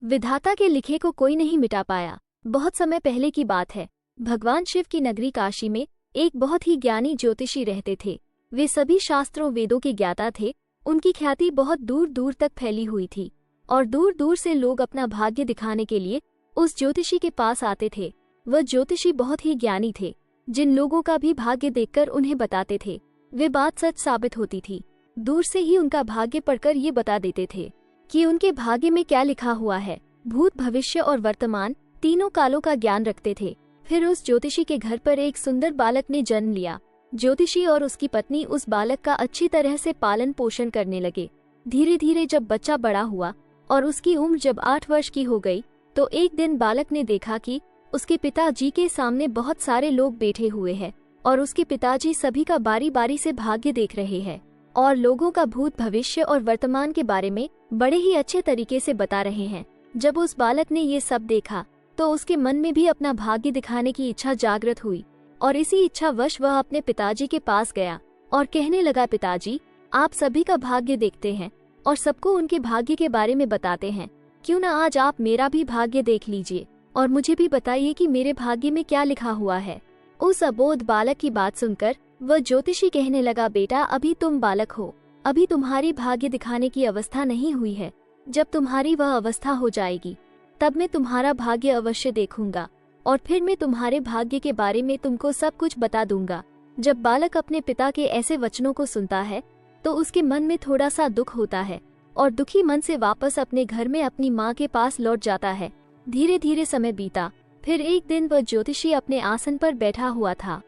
विधाता के लिखे को कोई नहीं मिटा पाया। बहुत समय पहले की बात है। भगवान शिव की नगरी काशी में एक बहुत ही ज्ञानी ज्योतिषी रहते थे। वे सभी शास्त्रों वेदों के ज्ञाता थे। उनकी ख्याति बहुत दूर दूर तक फैली हुई थी और दूर दूर से लोग अपना भाग्य दिखाने के लिए उस ज्योतिषी के पास आते थे। वह ज्योतिषी बहुत ही ज्ञानी थे। जिन लोगों का भी भाग्य देखकर उन्हें बताते थे, वे बात सच साबित होती थी। दूर से ही उनका भाग्य पढ़कर ये बता देते थे कि उनके भाग्य में क्या लिखा हुआ है। भूत, भविष्य और वर्तमान तीनों कालों का ज्ञान रखते थे। फिर उस ज्योतिषी के घर पर एक सुंदर बालक ने जन्म लिया। ज्योतिषी और उसकी पत्नी उस बालक का अच्छी तरह से पालन पोषण करने लगे। धीरे धीरे जब बच्चा बड़ा हुआ और उसकी उम्र जब 8 वर्ष की हो गई, तो एक दिन बालक ने देखा कि उसके पिताजी के सामने बहुत सारे लोग बैठे हुए हैं और उसके पिताजी सभी का बारी बारी से भाग्य देख रहे हैं और लोगों का भूत, भविष्य और वर्तमान के बारे में बड़े ही अच्छे तरीके से बता रहे हैं। जब उस बालक ने ये सब देखा तो उसके मन में भी अपना भाग्य दिखाने की इच्छा जागृत हुई और इसी इच्छा वश वह अपने पिताजी के पास गया और कहने लगा, पिताजी, आप सभी का भाग्य देखते हैं और सबको उनके भाग्य के बारे में बताते हैं। क्यों ना आज आप मेरा भी भाग्य देख लीजिए और मुझे भी बताइए कि मेरे भाग्य में क्या लिखा हुआ है। उस अबोध बालक की बात सुनकर वह ज्योतिषी कहने लगा, बेटा, अभी तुम बालक हो, अभी तुम्हारी भाग्य दिखाने की अवस्था नहीं हुई है। जब तुम्हारी वह अवस्था हो जाएगी तब मैं तुम्हारा भाग्य अवश्य देखूंगा और फिर मैं तुम्हारे भाग्य के बारे में तुमको सब कुछ बता दूंगा। जब बालक अपने पिता के ऐसे वचनों को सुनता है तो उसके मन में थोड़ा सा दुख होता है और दुखी मन से वापस अपने घर में अपनी माँ के पास लौट जाता है। धीरे धीरे समय बीता। फिर एक दिन वह ज्योतिषी अपने आसन पर बैठा हुआ था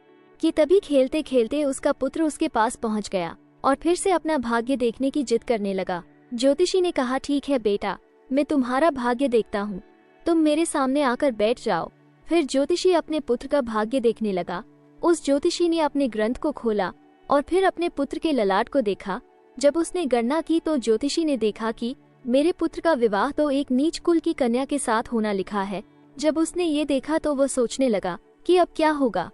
कि तभी खेलते खेलते उसका पुत्र उसके पास पहुंच गया और फिर से अपना भाग्य देखने की जिद करने लगा। ज्योतिषी ने कहा, ठीक है बेटा, मैं तुम्हारा भाग्य देखता हूँ, तुम मेरे सामने आकर बैठ जाओ। फिर ज्योतिषी अपने पुत्र का भाग्य देखने लगा। उस ज्योतिषी ने अपने ग्रंथ को खोला और फिर अपने पुत्र के ललाट को देखा। जब उसने गणना की तो ज्योतिषी ने देखा कि मेरे पुत्र का विवाह तो एक नीच कुल की कन्या के साथ होना लिखा है। जब उसने ये देखा तो वह सोचने लगा कि अब क्या होगा।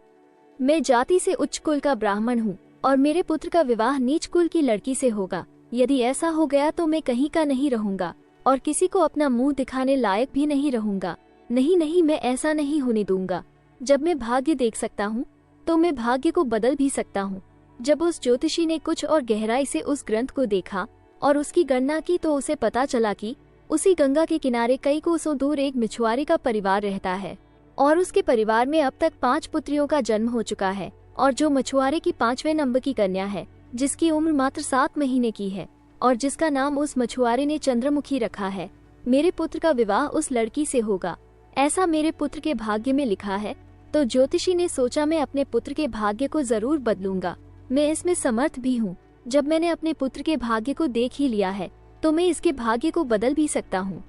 मैं जाति से उच्च कुल का ब्राह्मण हूँ और मेरे पुत्र का विवाह नीच कुल की लड़की से होगा। यदि ऐसा हो गया तो मैं कहीं का नहीं रहूंगा और किसी को अपना मुंह दिखाने लायक भी नहीं रहूंगा। नहीं नहीं, मैं ऐसा नहीं होने दूंगा। जब मैं भाग्य देख सकता हूँ तो मैं भाग्य को बदल भी सकता हूँ। जब उस ज्योतिषी ने कुछ और गहराई से उस ग्रंथ को देखा और उसकी गणना की तो उसे पता चला कि उसी गंगा के किनारे कई कोसों दूर एक मछुआरे का परिवार रहता है और उसके परिवार में अब तक 5 पुत्रियों का जन्म हो चुका है और जो मछुआरे की 5वें नंबर की कन्या है, जिसकी उम्र मात्र 7 महीने की है और जिसका नाम उस मछुआरे ने चंद्रमुखी रखा है, मेरे पुत्र का विवाह उस लड़की से होगा, ऐसा मेरे पुत्र के भाग्य में लिखा है। तो ज्योतिषी ने सोचा, मैं अपने पुत्र के भाग्य को जरूर बदलूंगा, मैं इसमें समर्थ भी हूँ। जब मैंने अपने पुत्र के भाग्य को देख ही लिया है तो मैं इसके भाग्य को बदल भी सकता हूँ।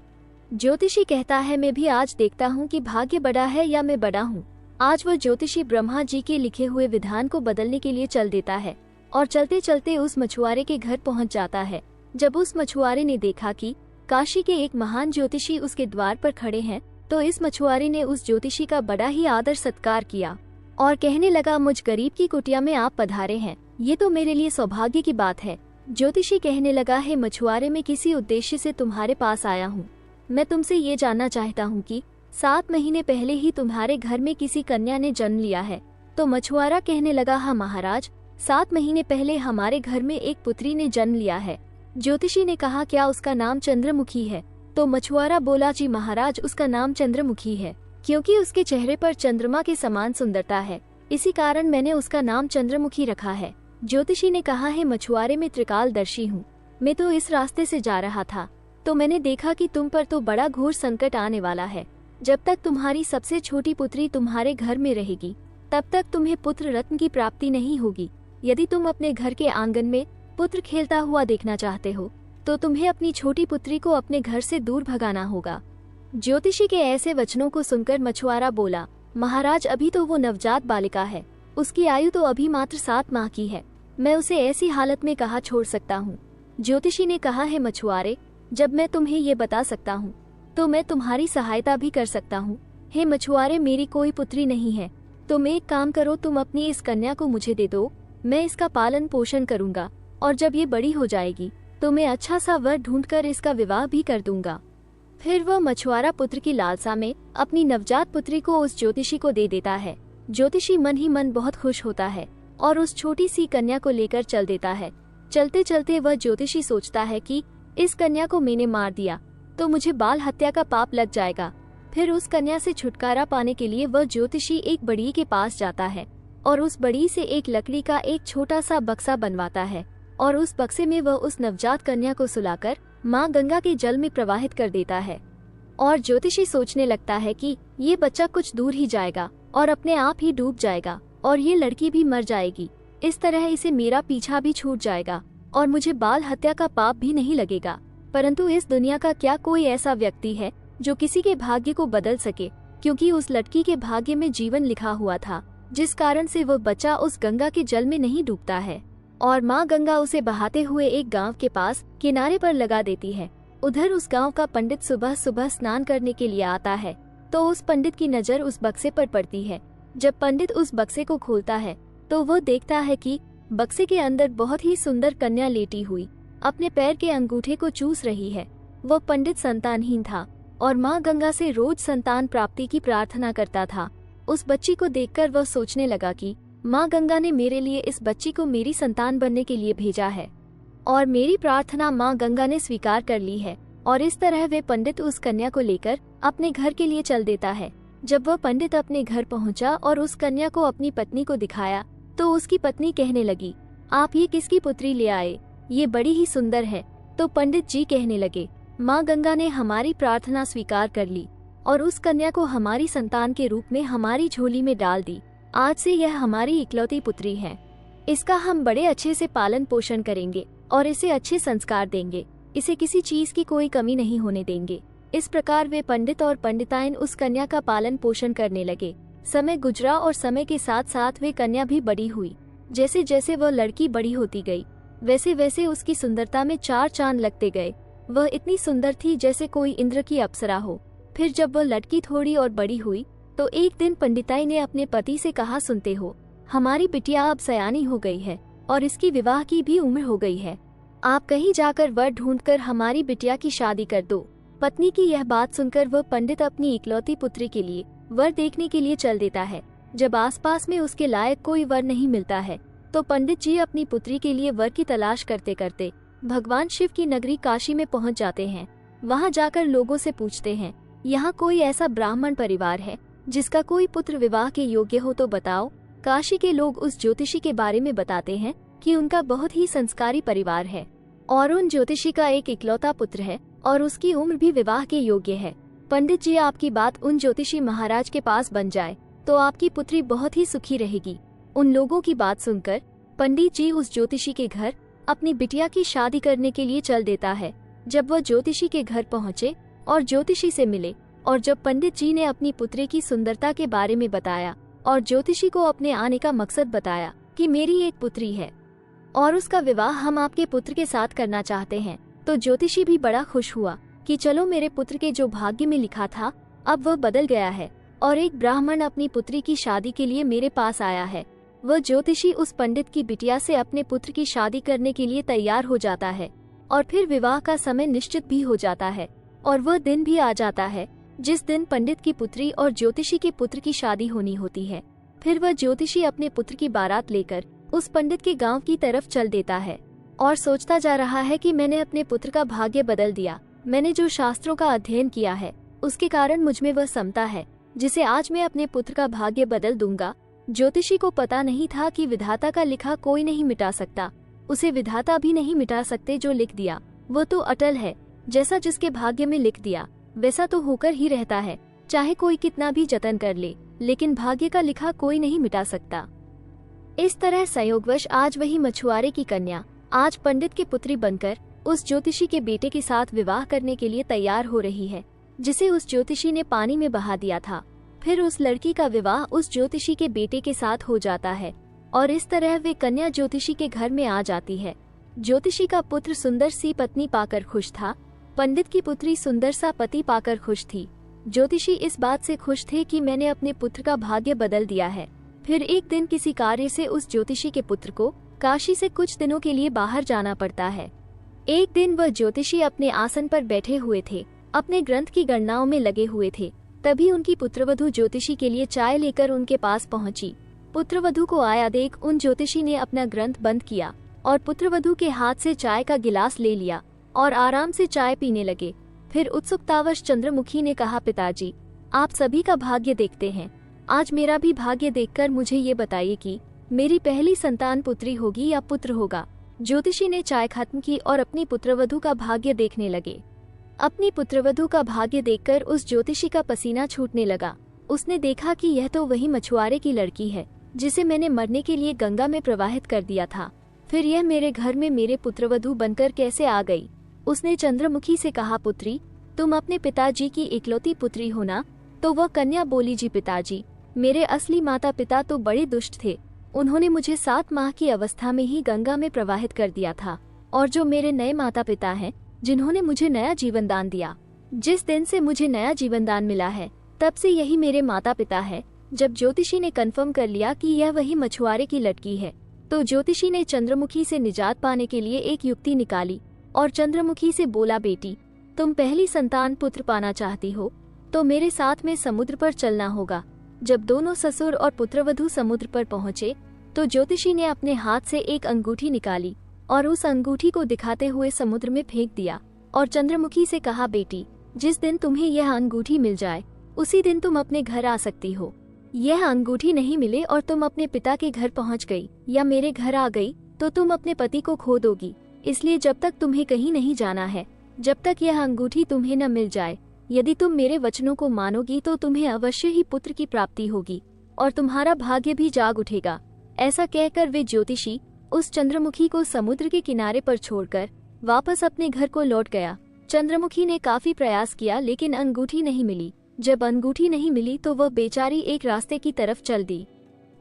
ज्योतिषी कहता है, मैं भी आज देखता हूँ कि भाग्य बड़ा है या मैं बड़ा हूँ। आज वह ज्योतिषी ब्रह्मा जी के लिखे हुए विधान को बदलने के लिए चल देता है और चलते चलते उस मछुआरे के घर पहुँच जाता है। जब उस मछुआरे ने देखा कि काशी के एक महान ज्योतिषी उसके द्वार पर खड़े हैं, तो इस मछुआरे ने उस ज्योतिषी का बड़ा ही आदर सत्कार किया और कहने लगा, मुझ गरीब की कुटिया में आप पधारे हैं, ये तो मेरे लिए सौभाग्य की बात है। ज्योतिषी कहने लगा, है मछुआरे, मैं किसी उद्देश्य से तुम्हारे पास आया हूँ। मैं तुमसे ये जानना चाहता हूँ कि 7 महीने पहले ही तुम्हारे घर में किसी कन्या ने जन्म लिया है। तो मछुआरा कहने लगा, हाँ महाराज, 7 महीने पहले हमारे घर में एक पुत्री ने जन्म लिया है। ज्योतिषी ने कहा, क्या उसका नाम चंद्रमुखी है? तो मछुआरा बोला, जी महाराज, उसका नाम चंद्रमुखी है क्योंकि उसके चेहरे पर चंद्रमा के समान सुंदरता है, इसी कारण मैंने उसका नाम चंद्रमुखी रखा है। ज्योतिषी ने कहा, है मछुआरे, मैं त्रिकालदर्शी हूँ, मैं तो इस रास्ते से जा रहा था तो मैंने देखा कि तुम पर तो बड़ा घोर संकट आने वाला है। जब तक तुम्हारी सबसे छोटी पुत्री तुम्हारे घर में रहेगी तब तक तुम्हें पुत्र रत्न की प्राप्ति नहीं होगी। यदि तुम अपने घर के आंगन में पुत्र खेलता हुआ देखना चाहते हो तो तुम्हें अपनी छोटी पुत्री को अपने घर से दूर भगाना होगा। ज्योतिषी के ऐसे वचनों को सुनकर मछुआरा बोला, महाराज, अभी तो वो नवजात बालिका है, उसकी आयु तो अभी मात्र 7 माह की है, मैं उसे ऐसी हालत में कहाँ छोड़ सकता हूँ। ज्योतिषी ने कहा, है मछुआरे, जब मैं तुम्हें ये बता सकता हूँ तो मैं तुम्हारी सहायता भी कर सकता हूँ। हे मछुआरे, मेरी कोई पुत्री नहीं है, तुम एक काम करो, तुम अपनी इस कन्या को मुझे दे दो, मैं इसका पालन पोषण करूंगा और जब ये बड़ी हो जाएगी तो मैं अच्छा सा वर ढूंढकर इसका विवाह भी कर दूंगा। फिर वह मछुआरा पुत्र की लालसा में अपनी नवजात पुत्री को उस ज्योतिषी को दे देता है। ज्योतिषी मन ही मन बहुत खुश होता है और उस छोटी सी कन्या को लेकर चल देता है। चलते चलते वह ज्योतिषी सोचता है कि इस कन्या को मैंने मार दिया तो मुझे बाल हत्या का पाप लग जाएगा। फिर उस कन्या से छुटकारा पाने के लिए वह ज्योतिषी एक बढ़ई के पास जाता है और उस बढ़ई से एक लकड़ी का एक छोटा सा बक्सा बनवाता है और उस बक्से में वह उस नवजात कन्या को सुलाकर माँ गंगा के जल में प्रवाहित कर देता है। और ज्योतिषी सोचने लगता है कि ये बच्चा कुछ दूर ही जाएगा और अपने आप ही डूब जाएगा और ये लड़की भी मर जाएगी। इस तरह इसे मेरा पीछा भी छूट जाएगा और मुझे बाल हत्या का पाप भी नहीं लगेगा। परंतु इस दुनिया का क्या कोई ऐसा व्यक्ति है जो किसी के भाग्य को बदल सके, क्योंकि उस लड़की के भाग्य में जीवन लिखा हुआ था, जिस कारण से वह बच्चा उस गंगा के जल में नहीं डूबता है और माँ गंगा उसे बहाते हुए एक गांव के पास किनारे पर लगा देती है। उधर उस गांव का पंडित सुबह सुबह स्नान करने के लिए आता है तो उस पंडित की नजर उस बक्से पर पड़ती है। जब पंडित उस बक्से को खोलता है तो वह देखता है कि बक्से के अंदर बहुत ही सुंदर कन्या लेटी हुई अपने पैर के अंगूठे को चूस रही है। वह पंडित संतानहीन था और माँ गंगा से रोज संतान प्राप्ति की प्रार्थना करता था। उस बच्ची को देखकर वह सोचने लगा कि माँ गंगा ने मेरे लिए इस बच्ची को मेरी संतान बनने के लिए भेजा है और मेरी प्रार्थना माँ गंगा ने स्वीकार कर ली है। और इस तरह वे पंडित उस कन्या को लेकर अपने घर के लिए चल देता है। जब वह पंडित अपने घर पहुंचा और उस कन्या को अपनी पत्नी को दिखाया तो उसकी पत्नी कहने लगी, आप ये किसकी पुत्री ले आए, ये बड़ी ही सुंदर है। तो पंडित जी कहने लगे, माँ गंगा ने हमारी प्रार्थना स्वीकार कर ली और उस कन्या को हमारी संतान के रूप में हमारी झोली में डाल दी। आज से यह हमारी इकलौती पुत्री है। इसका हम बड़े अच्छे से पालन पोषण करेंगे और इसे अच्छे संस्कार देंगे। इसे किसी चीज की कोई कमी नहीं होने देंगे। इस प्रकार वे पंडित और पंडिताइन उस कन्या का पालन पोषण करने लगे। समय गुजरा और समय के साथ साथ वे कन्या भी बड़ी हुई। जैसे जैसे वह लड़की बड़ी होती गई वैसे वैसे उसकी सुंदरता में चार चांद लगते गए। वह इतनी सुंदर थी जैसे कोई इंद्र की अप्सरा हो। फिर जब वह लड़की थोड़ी और बड़ी हुई तो एक दिन पंडिताई ने अपने पति से कहा, सुनते हो, हमारी बिटिया अब सयानी हो गई है और इसकी विवाह की भी उम्र हो गई है। आप कहीं जाकर वर ढूंढकर हमारी बिटिया की शादी कर दो। पत्नी की यह बात सुनकर वह पंडित अपनी इकलौती पुत्री के लिए वर देखने के लिए चल देता है। जब आसपास में उसके लायक कोई वर नहीं मिलता है तो पंडित जी अपनी पुत्री के लिए वर की तलाश करते करते भगवान शिव की नगरी काशी में पहुंच जाते हैं। वहां जाकर लोगों से पूछते हैं, यहाँ कोई ऐसा ब्राह्मण परिवार है जिसका कोई पुत्र विवाह के योग्य हो तो बताओ। काशी के लोग उस ज्योतिषी के बारे में बताते हैं कि उनका बहुत ही संस्कारी परिवार है और उन ज्योतिषी का एक इकलौता पुत्र है और उसकी उम्र भी विवाह के योग्य है। पंडित जी, आपकी बात उन ज्योतिषी महाराज के पास बन जाए तो आपकी पुत्री बहुत ही सुखी रहेगी। उन लोगों की बात सुनकर पंडित जी उस ज्योतिषी के घर अपनी बिटिया की शादी करने के लिए चल देता है। जब वह ज्योतिषी के घर पहुँचे और ज्योतिषी से मिले और जब पंडित जी ने अपनी पुत्री की सुंदरता के बारे में बताया और ज्योतिषी को अपने आने का मकसद बताया कि मेरी एक पुत्री है और उसका विवाह हम आपके पुत्र के साथ करना चाहते हैं, तो ज्योतिषी भी बड़ा खुश हुआ कि चलो, मेरे पुत्र के जो भाग्य में लिखा था अब वह बदल गया है और एक ब्राह्मण अपनी पुत्री की शादी के लिए मेरे पास आया है। वह ज्योतिषी उस पंडित की बिटिया से अपने पुत्र की शादी करने के लिए तैयार हो जाता है और फिर विवाह का समय निश्चित भी हो जाता है और वह दिन भी आ जाता है जिस दिन पंडित की पुत्री और ज्योतिषी के पुत्र की शादी होनी होती है। फिर वह ज्योतिषी अपने पुत्र की बारात लेकर उस पंडित के गांव की तरफ चल देता है और सोचता जा रहा है कि मैंने अपने पुत्र का भाग्य बदल दिया। मैंने जो शास्त्रों का अध्ययन किया है उसके कारण मुझमें वह समता है जिसे आज मैं अपने पुत्र का भाग्य बदल दूंगा। ज्योतिषी को पता नहीं था कि विधाता का लिखा कोई नहीं मिटा सकता। उसे विधाता भी नहीं मिटा सकते। जो लिख दिया वो तो अटल है। जैसा जिसके भाग्य में लिख दिया वैसा तो होकर ही रहता है, चाहे कोई कितना भी जतन कर ले, लेकिन भाग्य का लिखा कोई नहीं मिटा सकता। इस तरह संयोगवश आज वही मछुआरे की कन्या आज पंडित की पुत्री बनकर उस ज्योतिषी के बेटे के साथ विवाह करने के लिए तैयार हो रही है, जिसे उस ज्योतिषी ने पानी में बहा दिया था। फिर उस लड़की का विवाह उस ज्योतिषी के बेटे के साथ हो जाता है और इस तरह वे कन्या ज्योतिषी के घर में आ जाती है। ज्योतिषी का पुत्र सुंदर सी पत्नी पाकर खुश था। पंडित की पुत्री सुंदर सा पति पाकर खुश थी। ज्योतिषी इस बात से खुश थे कि मैंने अपने पुत्र का भाग्य बदल दिया है। फिर एक दिन किसी कार्य से उस ज्योतिषी के पुत्र को काशी से कुछ दिनों के लिए बाहर जाना पड़ता है। एक दिन वह ज्योतिषी अपने आसन पर बैठे हुए थे अपने ग्रंथ की गणनाओं में लगे हुए थे। तभी उनकी पुत्रवधू ज्योतिषी के लिए चाय लेकर उनके पास पहुंची। पुत्रवधू को आया देख उन ज्योतिषी ने अपना ग्रंथ बंद किया और पुत्रवधू के हाथ से चाय का गिलास ले लिया और आराम से चाय पीने लगे। फिर उत्सुकतावश चंद्रमुखी ने कहा, पिताजी, आप सभी का भाग्य देखते हैं, आज मेरा भी भाग्य देखकर मुझे ये बताइए कि मेरी पहली संतान पुत्री होगी या पुत्र होगा। ज्योतिषी ने चाय खत्म की और अपनी पुत्रवधू का भाग्य देखने लगे। अपनी पुत्रवधू का भाग्य देखकर उस ज्योतिषी का पसीना छूटने लगा। उसने देखा कि यह तो वही मछुआरे की लड़की है जिसे मैंने मरने के लिए गंगा में प्रवाहित कर दिया था। फिर यह मेरे घर में मेरे पुत्रवधू बनकर कैसे आ गई? उसने चंद्रमुखी से कहा, पुत्री, तुम अपने पिताजी की इकलौती पुत्री हो ना? तो वह कन्या बोली, जी पिताजी, मेरे असली माता पिता तो बड़े दुष्ट थे। उन्होंने मुझे 7 माह की अवस्था में ही गंगा में प्रवाहित कर दिया था। और जो मेरे नए माता पिता हैं, जिन्होंने मुझे नया जीवन दान दिया, जिस दिन से मुझे नया जीवन दान मिला है तब से यही मेरे माता पिता है। जब ज्योतिषी ने कंफर्म कर लिया कि यह वही मछुआरे की लड़की है, तो ज्योतिषी ने चंद्रमुखी से निजात पाने के लिए एक युक्ति निकाली और चंद्रमुखी से बोला, बेटी, तुम पहली संतान पुत्र पाना चाहती हो तो मेरे साथ में समुद्र पर चलना होगा। जब दोनों ससुर और पुत्रवधू समुद्र पर पहुंचे तो ज्योतिषी ने अपने हाथ से एक अंगूठी निकाली और उस अंगूठी को दिखाते हुए समुद्र में फेंक दिया और चंद्रमुखी से कहा, बेटी, जिस दिन तुम्हें यह अंगूठी मिल जाए उसी दिन तुम अपने घर आ सकती हो। यह अंगूठी नहीं मिले और तुम अपने पिता के घर पहुंच गई या मेरे घर आ गई तो तुम अपने पति को खो दोगी। इसलिए जब तक तुम्हें कहीं नहीं जाना है, जब तक यह अंगूठी तुम्हें न मिल जाए, यदि तुम मेरे वचनों को मानोगी तो तुम्हें अवश्य ही पुत्र की प्राप्ति होगी और तुम्हारा भाग्य भी जाग उठेगा। ऐसा कहकर वे ज्योतिषी उस चंद्रमुखी को समुद्र के किनारे पर छोड़कर वापस अपने घर को लौट गया। चंद्रमुखी ने काफी प्रयास किया लेकिन अंगूठी नहीं मिली। जब अंगूठी नहीं मिली तो वह बेचारी एक रास्ते की तरफ चल दी,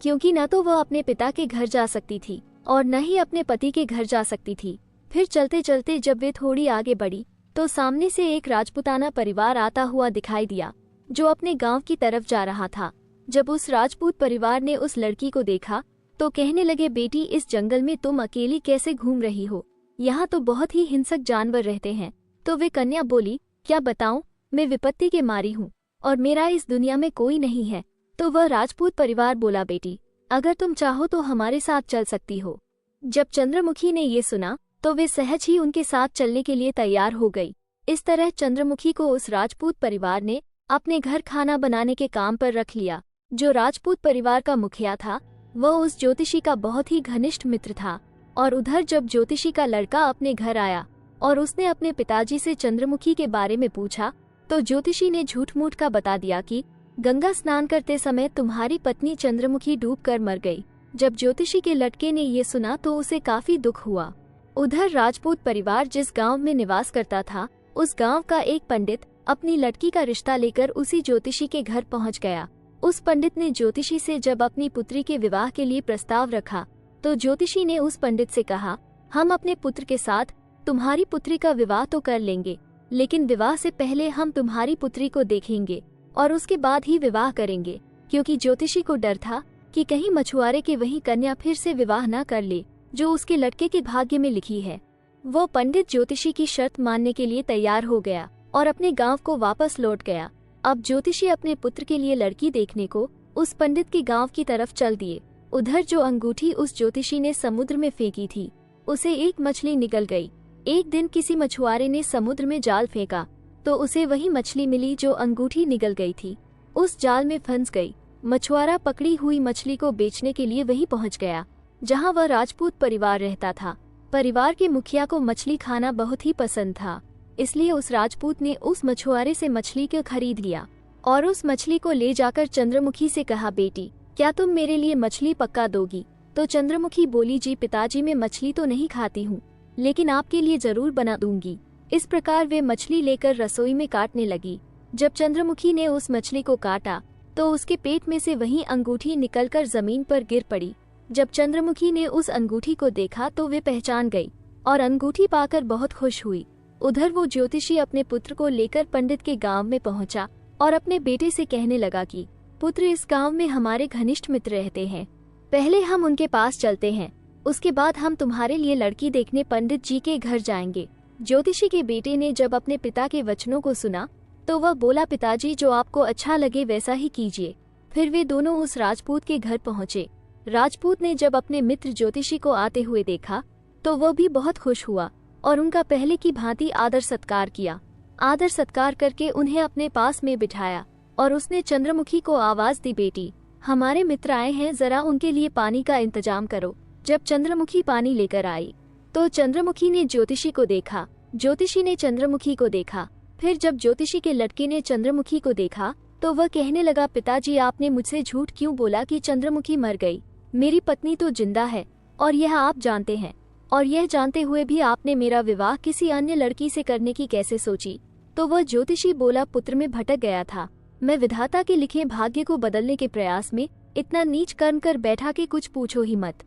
क्योंकि न तो वह अपने पिता के घर जा सकती थी और न ही अपने पति के घर जा सकती थी। फिर चलते चलते जब वे थोड़ी आगे बढ़ी तो सामने से एक राजपूताना परिवार आता हुआ दिखाई दिया जो अपने गांव की तरफ जा रहा था। जब उस राजपूत परिवार ने उस लड़की को देखा तो कहने लगे, बेटी, इस जंगल में तुम अकेली कैसे घूम रही हो? यहाँ तो बहुत ही हिंसक जानवर रहते हैं। तो वे कन्या बोली, क्या बताऊं, मैं विपत्ति के मारी हूँ और मेरा इस दुनिया में कोई नहीं है। तो वह राजपूत परिवार बोला, बेटी, अगर तुम चाहो तो हमारे साथ चल सकती हो। जब चंद्रमुखी ने ये सुना तो वे सहज ही उनके साथ चलने के लिए तैयार हो गई। इस तरह चंद्रमुखी को उस राजपूत परिवार ने अपने घर खाना बनाने के काम पर रख लिया। जो राजपूत परिवार का मुखिया था वह उस ज्योतिषी का बहुत ही घनिष्ठ मित्र था। और उधर जब ज्योतिषी का लड़का अपने घर आया और उसने अपने पिताजी से चंद्रमुखी के बारे में पूछा तो ज्योतिषी ने झूठ मूठ का बता दिया कि गंगा स्नान करते समय तुम्हारी पत्नी चंद्रमुखी डूबकर मर गई। जब ज्योतिषी के लड़के ने ये सुना तो उसे काफी दुख हुआ। उधर राजपूत परिवार जिस गांव में निवास करता था, उस गांव का एक पंडित अपनी लड़की का रिश्ता लेकर उसी ज्योतिषी के घर पहुंच गया। उस पंडित ने ज्योतिषी से जब अपनी पुत्री के विवाह के लिए प्रस्ताव रखा तो ज्योतिषी ने उस पंडित से कहा, हम अपने पुत्र के साथ तुम्हारी पुत्री का विवाह तो कर लेंगे, लेकिन विवाह से पहले हम तुम्हारी पुत्री को देखेंगे और उसके बाद ही विवाह करेंगे। क्योंकि ज्योतिषी को डर था कि कहीं मछुआरे की वही कन्या फिर से विवाह न कर ले जो उसके लड़के के भाग्य में लिखी है। वो पंडित ज्योतिषी की शर्त मानने के लिए तैयार हो गया और अपने गांव को वापस लौट गया। अब ज्योतिषी अपने पुत्र के लिए लड़की देखने को उस पंडित के गांव की तरफ चल दिए। उधर जो अंगूठी उस ज्योतिषी ने समुद्र में फेंकी थी उसे एक मछली निगल गई। एक दिन किसी मछुआरे ने समुद्र में जाल फेंका तो उसे वही मछली मिली जो अंगूठी निगल गई थी। उस जाल में फंस गई। मछुआरा पकड़ी हुई मछली को बेचने के लिए वहीं पहुंच गया जहां वह राजपूत परिवार रहता था। परिवार के मुखिया को मछली खाना बहुत ही पसंद था, इसलिए उस राजपूत ने उस मछुआरे से मछली को खरीद लिया और उस मछली को ले जाकर चंद्रमुखी से कहा, बेटी, क्या तुम मेरे लिए मछली पक्का दोगी? तो चंद्रमुखी बोली, जी पिताजी, मैं मछली तो नहीं खाती हूँ, लेकिन आपके लिए जरूर बना दूंगी। इस प्रकार वे मछली लेकर रसोई में काटने लगी। जब चंद्रमुखी ने उस मछली को काटा तो उसके पेट में से वही अंगूठी निकलकर जमीन पर गिर पड़ी। जब चंद्रमुखी ने उस अंगूठी को देखा तो वे पहचान गई और अंगूठी पाकर बहुत खुश हुई। उधर वो ज्योतिषी अपने पुत्र को लेकर पंडित के गांव में पहुंचा और अपने बेटे से कहने लगा कि पुत्र, इस गांव में हमारे घनिष्ठ मित्र रहते हैं, पहले हम उनके पास चलते हैं, उसके बाद हम तुम्हारे लिए लड़की देखने पंडित जी के घर जाएंगे। ज्योतिषी के बेटे ने जब अपने पिता के वचनों को सुना तो वह बोला, पिताजी जो आपको अच्छा लगे वैसा ही कीजिए। फिर वे दोनों उस राजपूत के घर पहुंचे। राजपूत ने जब अपने मित्र ज्योतिषी को आते हुए देखा तो वह भी बहुत खुश हुआ और उनका पहले की भांति आदर सत्कार किया। आदर सत्कार करके उन्हें अपने पास में बिठाया और उसने चंद्रमुखी को आवाज दी, बेटी हमारे मित्र आए हैं, जरा उनके लिए पानी का इंतजाम करो। जब चंद्रमुखी पानी लेकर आई तो चंद्रमुखी ने ज्योतिषी को देखा, ज्योतिषी ने चंद्रमुखी को देखा। फिर जब ज्योतिषी के लड़के ने चंद्रमुखी को देखा तो वह कहने लगा, पिताजी आपने मुझसे झूठ क्यों बोला कि चंद्रमुखी मर गई? मेरी पत्नी तो जिंदा है और यह आप जानते हैं, और यह जानते हुए भी आपने मेरा विवाह किसी अन्य लड़की से करने की कैसे सोची? तो वह ज्योतिषी बोला, पुत्र में भटक गया था। मैं विधाता के लिखे भाग्य को बदलने के प्रयास में इतना नीच कर्म कर बैठा कि कुछ पूछो ही मत।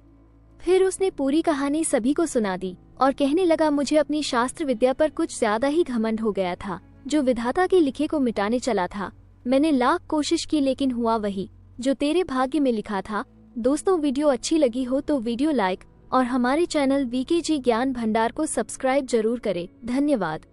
फिर उसने पूरी कहानी सभी को सुना दी और कहने लगा, मुझे अपनी शास्त्र विद्या पर कुछ ज्यादा ही घमंड हो गया था। जो विधाता के लिखे को मिटाने चला था, मैंने लाख कोशिश की लेकिन हुआ वही जो तेरे भाग्य में लिखा था। दोस्तों, वीडियो अच्छी लगी हो तो वीडियो लाइक और हमारे चैनल वीकेजी ज्ञान भंडार को सब्सक्राइब जरूर करें। धन्यवाद।